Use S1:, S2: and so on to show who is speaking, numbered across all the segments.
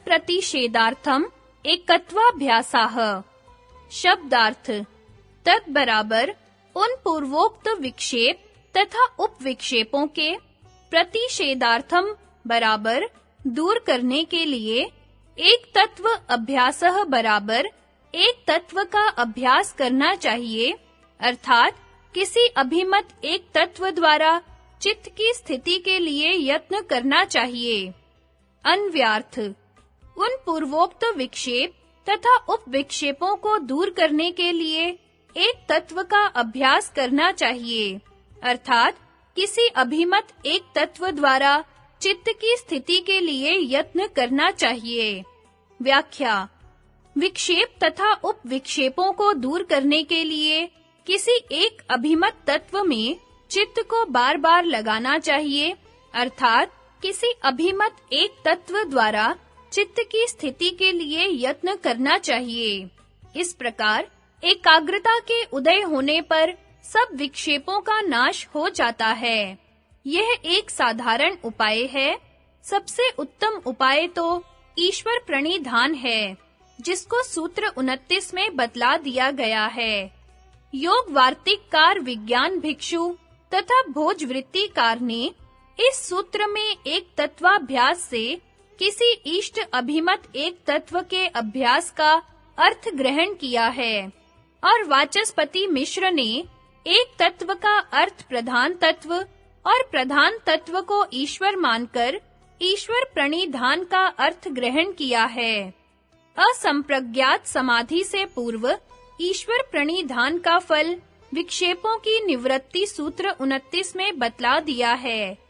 S1: तत्प्रतिषेधार्थम एकत्वाभ्यासाः। शब्दार्थ तत् बराबर उन पूर्वोक्त विक्षेप तथा उपविक्षेपों के प्रतिषेधार्थम बराबर दूर करने के लिए एक तत्व अभ्यासः बराबर एक तत्व का अभ्यास करना चाहिए, अर्थात किसी अभिमत एक तत्व द्वारा चित्त की स्थिति के लिए यत्न करना चाहिए। अन्व्यार्थ उन पूर्वोक्त विक्षेप तथा उपविक्षेपों को दूर करने के लिए एक तत्व का अभ्यास करना चाहिए, अर्थात किसी अभिमत एक तत्व द्वारा चित्त की स्थिति के लिए यत्न करना चाहिए। व्याख्या विक्षेप तथा उपविक्षेपों को दूर करने के लिए किसी एक अभिमत तत्व में चित्त को बार-बार लगाना चाहिए, अर्थात किसी अभिमत एक तत्व द्वारा चित्त की स्थिति के लिए यत्न करना चाहिए। इस प्रकार एकाग्रता के उदय होने पर सब विक्षेपों का नाश हो जाता है। यह एक साधारण उपाय है। सबसे उत्तम उपाय तो ईश्वर प्रणिधान है, जिसको सूत्र 29 में बतला दिया गया है। योग वार्तिककार विज्ञान भिक्षु तथा भोज वृत्तिकार ने इस सूत्र में एक तत्वाभ्यास से किसी इष्ट अभिमत एक तत्व के अभ्यास का अर्थ ग्रहण किया है, और वाचस्पति मिश्र ने एक तत्व का अर्थ प्रधान तत्व और प्रधान तत्व को ईश्वर मानकर ईश्वर प्रणिधान का अर्थ ग्रहण किया है। असंप्रज्ञात समाधि से पूर्व ईश्वर प्रणिधान का फल विक्षेपों की निवृत्ति सूत्र 29 में बतला दिया है।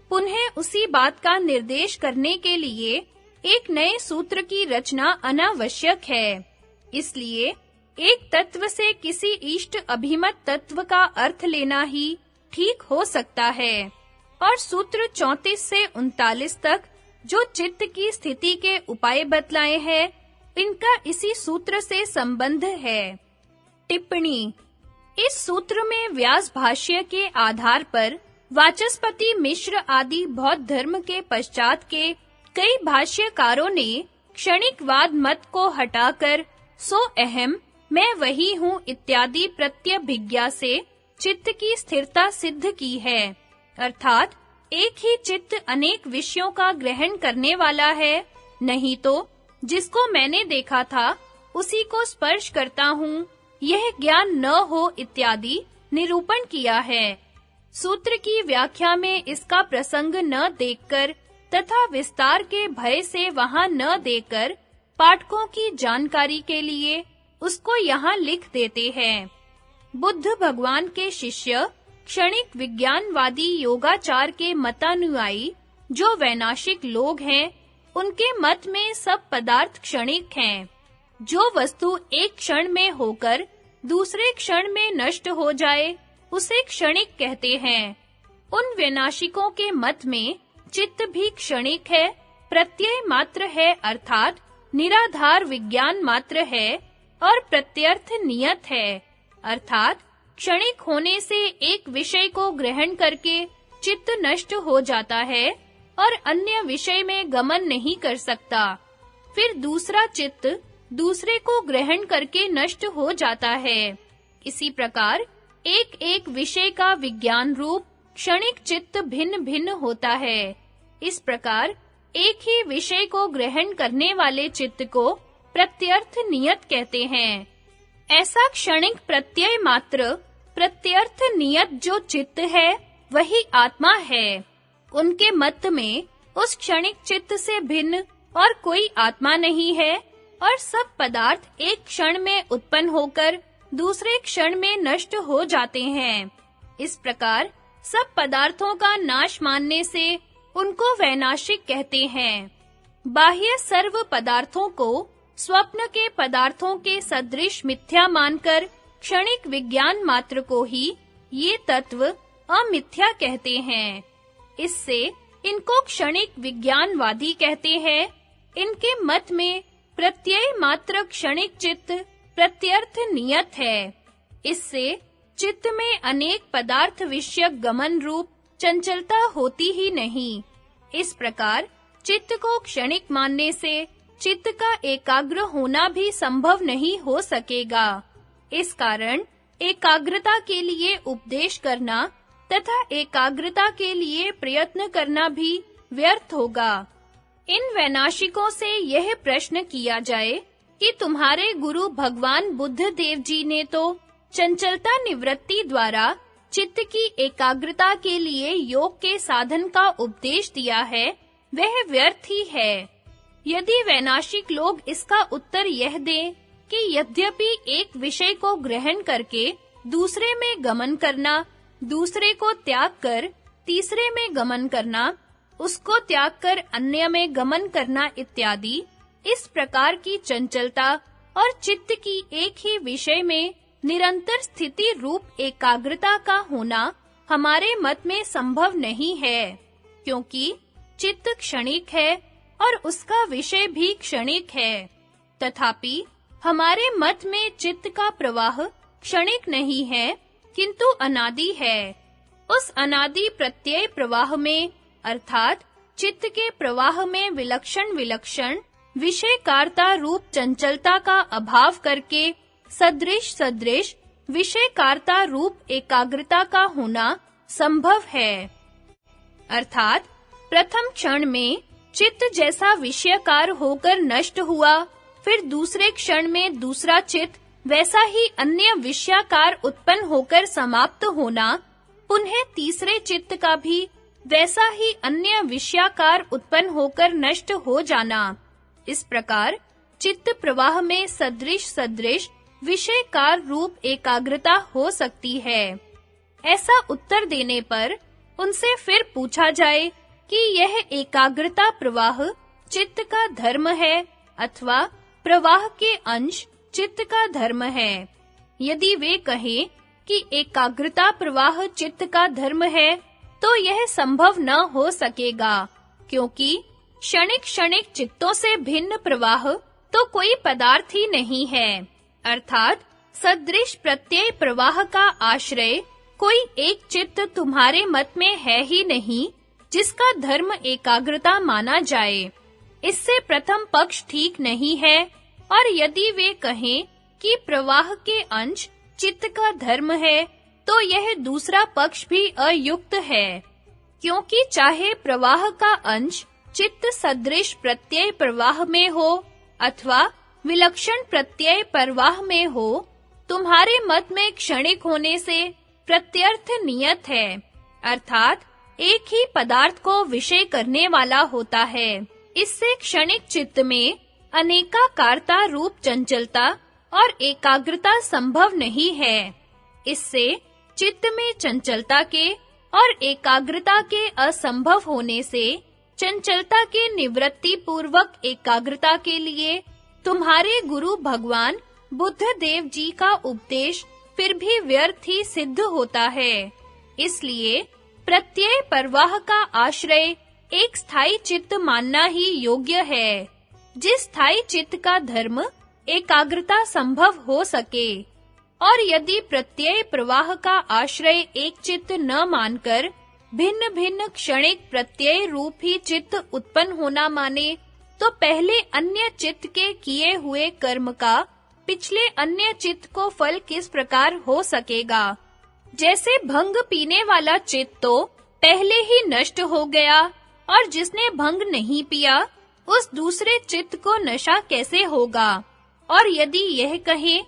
S1: पुनः उसी बात का निर्देश करने के लिए एक नए सूत्र की रचना अनावश्यक है। इसलिए एक तत्व से किसी इष्ट अभिमत तत्व का अर्थ लेना ही ठीक हो सकता है, और सूत्र 34 से 39 तक जो चित्त की स्थिति के उपाय बतलाए हैं, इनका इसी सूत्र से संबंध है। टिप्पणी इस सूत्र में व्यास भाष्य के आधार पर वाचस्पति मिश्र आदि बौद्ध धर्म के पश्चात के कई भाष्यकारों ने क्षणिकवाद मत को हटाकर सो अहम मैं वही हूँ इत्यादि प्रत्यभिज्ञा से चित्त की स्थिरता सिद्ध की है, अर्थात एक ही चित्त अनेक विषयों का ग्रहण करने वाला है, नहीं तो जिसको मैंने देखा था उसी को स्पर्श करता हूँ, यह ज्ञान न हो इत्यादि निरूपण किया है। सूत्र की व्याख्या में इसका प्रसंग न देखकर तथा विस्तार के भय से वहां न देकर पाठकों की जानकारी के लिए उसको यहाँ लिख देते हैं। बुद्ध भगवान के शिष्य क्षणिक विज्ञानवादी योगाचार के मतानुयायी जो वैनाशिक लोग हैं, उनके मत में सब पदार्थ क्षणिक हैं। जो वस्तु एक क्षण में होकर दूसरे क्षण में नष्ट हो जाए, उसे क्षणिक कहते हैं। उन वैनाशिकों के मत में चित्त भी क्षणिक है, प्रत्यय मात्र है, अर्थात निराधार विज्ञान मात्र है, और प्रत्यर्थ नियत है, अर्थात क्षणिक होने से एक विषय को ग्रहण करके चित्त नष्ट हो जाता है और अन्य विषय में गमन नहीं कर सकता। फिर दूसरा चित्त दूसरे को ग्रहण करके नष्ट हो जाता है। इसी प्रकार एक-एक विषय का विज्ञान रूप क्षणिक चित्त भिन्न-भिन्न होता है। इस प्रकार एक ही विषय को ग्रहण करने वाले चित्त को प्रत्यर्थ नियत कहते हैं। ऐसा क्षणिक प्रत्यय मात्र प्रत्यर्थ नियत जो चित्त है, वही आत्मा है। उनके मत में उस क्षणिक चित्त से भिन्न और कोई आत्मा नहीं है, और सब पदार्थ एक क्षण में उत्पन्न होकर दूसरे क्षण में नष्ट हो जाते हैं। इस प्रकार सब पदार्थों का नाश मानने से उनको वैनाशिक कहते हैं। बाह्य सर्व पदार्थों को स्वप्न के पदार्थों के सदृश मिथ्या मानकर क्षणिक विज्ञान मात्र को ही ये तत्व अमिथ्या कहते हैं। इससे इनको क्षणिक विज्ञानवादी कहते हैं। इनके मत में प्रत्यय मात्र क्षणिक चित्त प्रत्यर्थ नियत है। इससे चित्त में अनेक पदार्थ विषयक गमन रूप चंचलता होती ही नहीं। इस प्रकार चित्त को क्षणिक मानने से चित्त का एकाग्र होना भी संभव नहीं हो सकेगा। इस कारण एकाग्रता के लिए उपदेश करना तथा एकाग्रता के लिए प्रयत्न करना भी व्यर्थ होगा। इन वैनाशिकों से यह प्रश्न किया जाए कि तुम्हारे गुरु भगवान बुद्ध देव जी ने तो चंचलता निवृत्ति द्वारा चित्त की एकाग्रता के लिए योग के साधन का उपदेश दिया है, वह व्यर्थ ही है। यदि वैनाशिक लोग इसका उत्तर यह दें कि यद्यपि एक विषय को ग्रहण करके दूसरे में गमन करना, दूसरे को त्याग कर तीसरे में गमन करना, उसको त्याग कर अन्य में गमन करना इत्यादि, इस प्रकार की चंचलता और चित्त की एक ही विषय में निरंतर स्थिति रूप एकाग्रता का होना हमारे मत में संभव नहीं है, क्योंकि चित्त क्षणिक है और उसका विषय भी क्षणिक है। तथापि हमारे मत में चित्त का प्रवाह क्षणिक नहीं है, किंतु अनादि है। उस अनादि प्रत्यय प्रवाह में अर्थात चित्त के प्रवाह में विलक्षण विषयकारता रूप चंचलता का अभाव करके सदृश विषयकारता रूप एकाग्रता का होना संभव है। अर्थात प्रथम क्षण में चित्त जैसा विषयकार होकर नष्ट हुआ, फिर दूसरे क्षण में दूसरा चित्त वैसा ही अन्य विषयाकार उत्पन्न होकर समाप्त होना, पुनः तीसरे चित्त का भी वैसा ही अन्य विषयाकार उत्पन्न होकर नष्ट हो जाना। इस प्रकार चित्त प्रवाह में सदृश विषयकार रूप एकाग्रता हो सकती है। ऐसा उत्तर देने पर उनसे फिर पूछा जाए कि यह एकाग्रता प्रवाह चित्त का धर्म है अथवा प्रवाह के अंश चित्त का धर्म है। यदि वे कहें कि एकाग्रता प्रवाह चित्त का धर्म है, तो यह संभव न हो सकेगा, क्योंकि क्षणिक चित्तों से भिन्न प्रवाह तो कोई पदार्थ ही नहीं है। अर्थात सदृश प्रत्यय प्रवाह का आश्रय कोई एक चित्त तुम्हारे मत में है ही नहीं, जिसका धर्म एकाग्रता माना जाए। इससे प्रथम पक्ष ठीक नहीं है, और यदि वे कहें कि प्रवाह के अंश चित्त का धर्म है, तो यह दूसरा पक्ष भी अयुक्त है, क्योंकि चाहे प्रवाह का अंश चित्त सदृश प्रत्यय प्रवाह में हो अथवा विलक्षण प्रत्यय प्रवाह में हो, तुम्हारे मत में क्षणिक होने से प्रत्यर्थ नियत है, अर्थात एक ही पदार्थ को विषय करने वाला होता है। इससे क्षणिक चित्त में अनेकाकारता रूप चंचलता और एकाग्रता संभव नहीं है। इससे चित्त में चंचलता के और एकाग्रता के असंभव होने से चंचलता के निवृत्ति पूर्वक एकाग्रता के लिए तुम्हारे गुरु भगवान बुद्ध देव जी का उपदेश फिर भी व्यर्थ ही सिद्ध होता है। इसलिए प्रत्यय प्रवाह का आश्रय एक स्थायी चित्त मानना ही योग्य है, जिस स्थायी चित्त का धर्म एकाग्रता संभव हो सके। और यदि प्रत्यय प्रवाह का आश्रय एक चित्त न मानकर भिन्न-भिन्न क्षणिक प्रत्यय रूप ही चित्त उत्पन्न होना माने, तो पहले अन्य चित्त के किए हुए कर्म का पिछले अन्य चित्त को फल किस प्रकार हो सकेगा? जैसे भंग पीने वाला चित्त तो पहले ही नष्ट हो गया, और जिसने भंग नहीं पिया उस दूसरे चित्त को नशा कैसे होगा? और यदि यह कहें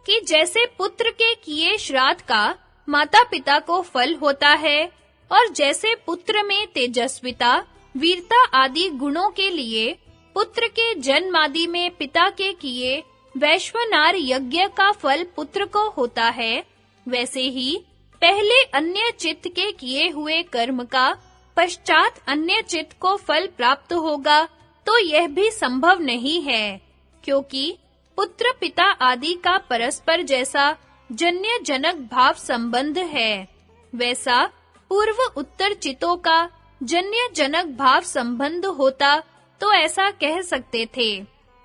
S1: कि जैसे पुत्र के किए श्राद्ध का माता-पिता को फल होता है, और जैसे पुत्र में तेजस्विता, वीरता आदि गुणों के लिए पुत्र के जन्म आदि में पिता के किए वैश्वानर यज्ञ का फल पुत्र को होता है, वैसे ही पहले अन्य चित्त के किए हुए कर्म का पश्चात अन्य चित्त को फल प्राप्त होगा, तो यह भी संभव नहीं है, क्योंकि पुत्र पिता आदि का परस्पर जैसा जन्य जनक भाव संबंध है, वैसा पूर्व उत्तर चित्तों का जन्य जनक भाव संबंध होता तो ऐसा कह सकते थे।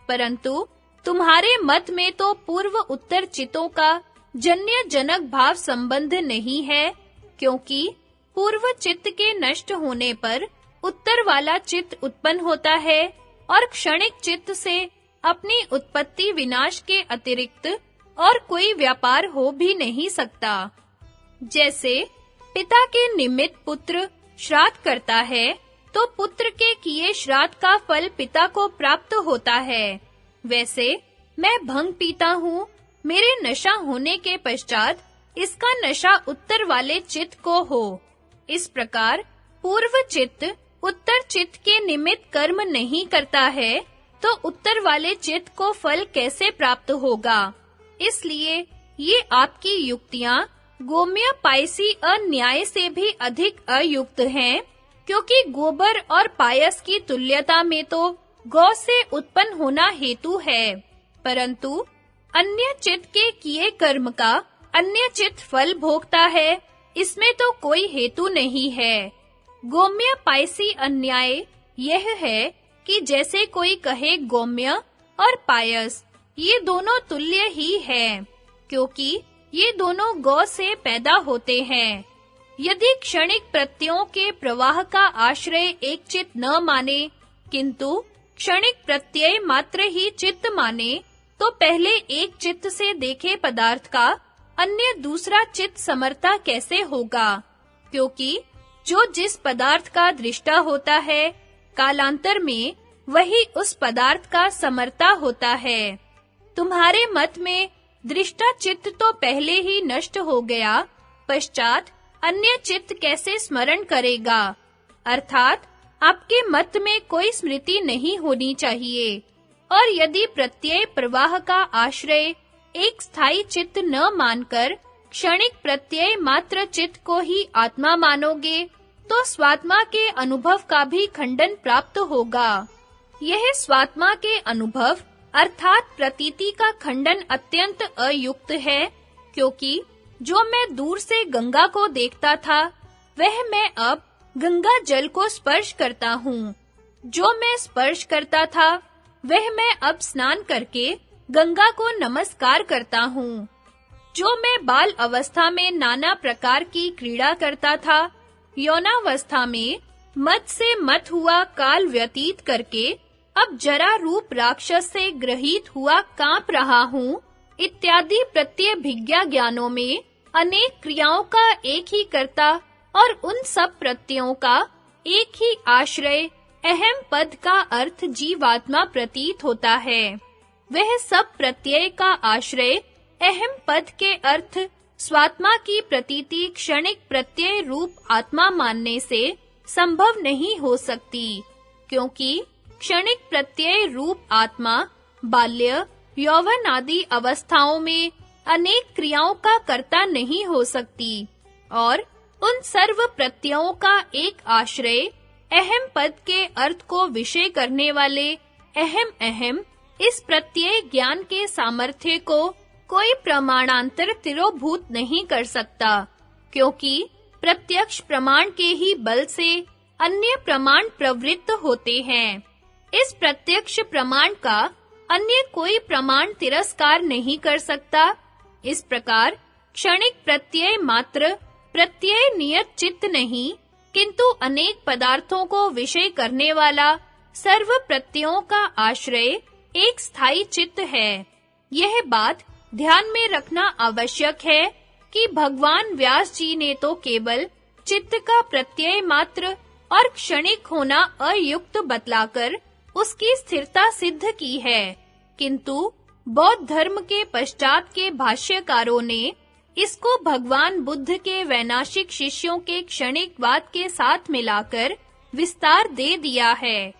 S1: परंतु तुम्हारे मत में तो पूर्व उत्तर चित्तों का जन्य जनक भाव संबंध नहीं है, क्योंकि पूर्व चित्त के नष्ट होने पर उत्तर वाला चित्त उत्पन्न होता है, और क्षणिक चित्त से अपनी उत्पत्ति विनाश के अतिरिक्त और कोई व्यापार हो भी नहीं सकता। जैसे पिता के निमित्त पुत्र श्राद्ध करता है, तो पुत्र के किए श्राद्ध का फल पिता को प्राप्त होता है। वैसे मैं भंग पीता हूँ, मेरे नशा होने के पश्चात इसका नशा उत्तर वाले चित्त को हो। इस प्रकार पूर्व चित्त उत्तर चित्त के निमित्त कर्म नहीं करता है, तो उत्तर वाले चित्त को फल कैसे प्राप्त होगा? इसलिए ये आपकी युक्तियां गोम्य पायसी अन्याय से भी अधिक अयुक्त हैं, क्योंकि गोबर और पायस की तुल्यता में तो गौ से उत्पन्न होना हेतु है, परंतु अन्य चित्त के किए कर्म का अन्य चित्त फल भोगता है, इसमें तो कोई हेतु नहीं है। गोम्य पायसी अन्याय यह है कि जैसे कोई कहे गोम्य और पायस ये दोनों तुल्य ही हैं, क्योंकि ये दोनों गौ से पैदा होते हैं। यदि क्षणिक प्रत्ययों के प्रवाह का आश्रय एक चित्त न माने, किंतु क्षणिक प्रत्यय मात्र ही चित्त माने, तो पहले एक चित्त से देखे पदार्थ का अन्य दूसरा चित्त समर्था कैसे होगा? क्योंकि जो जिस पदार्थ का दृष्टा होता है, कालांतर में वही उस पदार्थ का समर्था होता है। तुम्हारे मत में दृष्टा चित्त तो पहले ही नष्ट हो गया, पश्चात अन्य चित्त कैसे स्मरण करेगा? अर्थात आपके मत में कोई स्मृति नहीं होनी चाहिए। और यदि प्रत्यय प्रवाह का आश्रय एक स्थायी चित्त न मानकर क्षणिक प्रत्यय मात्र चित्त को ही आत्मा मानोगे, तो स्वात्मा के अनुभव का भी खंडन प्राप्त होगा। यह स्वात्मा के अनुभव अर्थात प्रतीति का खंडन अत्यंत अयुक्त है, क्योंकि जो मैं दूर से गंगा को देखता था, वह मैं अब गंगा जल को स्पर्श करता हूँ। जो मैं स्पर्श करता था, वह मैं अब स्नान करके गंगा को नमस्कार करता हूँ। जो मैं बाल अवस्था में नाना प्रकार की क्रीड़ा करता था, यौनावस्था में मत से मत हुआ काल व्यतीत करके अब जरा रूप राक्षस से ग्रहित हुआ कांप रहा हूँ, इत्यादि प्रत्यभिज्ञा ज्ञानों में अनेक क्रियाओं का एक ही कर्ता और उन सब प्रत्ययों का एक ही आश्रय अहम पद का अर्थ जीवात्मा प्रतीत होता है। वह सब प्रत्यय का आश्रय अहम पद के अर्थ स्वात्मा की प्रतीति क्षणिक प्रत्यय रूप आत्मा मानने से संभव नहीं हो सकती, क्योंकि क्षणिक प्रत्यय रूप आत्मा बाल्य, यौवन आदि अवस्थाओं में अनेक क्रियाओं का कर्ता नहीं हो सकती और उन सर्व प्रत्ययों का एक आश्रय अहम पद के अर्थ को विषय करने वाले अहम इस प्रत्यय ज्ञान के सामर्थ्य को कोई प्रमाणांतर तिरोभूत नहीं कर सकता, क्योंकि प्रत्यक्ष प्रमाण के ही बल से अन्य प्रमाण प्रवृत्त होते हैं। इस प्रत्यक्ष प्रमाण का अन्य कोई प्रमाण तिरस्कार नहीं कर सकता। इस प्रकार क्षणिक प्रत्यय मात्र प्रत्यय नियत चित्त नहीं, किंतु अनेक पदार्थों को विषय करने वाला सर्व प्रत्ययों का आश्रय एक स्थायी चित्त है। यह बात ध्यान में रखना आवश्यक है कि भगवान व्यास जी ने तो केवल चित्त का प्रत्यय मात्र और क्षणिक होना अयुक्त बतलाकर उसकी स्थिरता सिद्ध की है, किंतु बौद्ध धर्म के पश्चात के भाष्यकारों ने इसको भगवान बुद्ध के वैनाशिक शिष्यों के क्षणिकवाद के साथ मिलाकर विस्तार दे दिया है।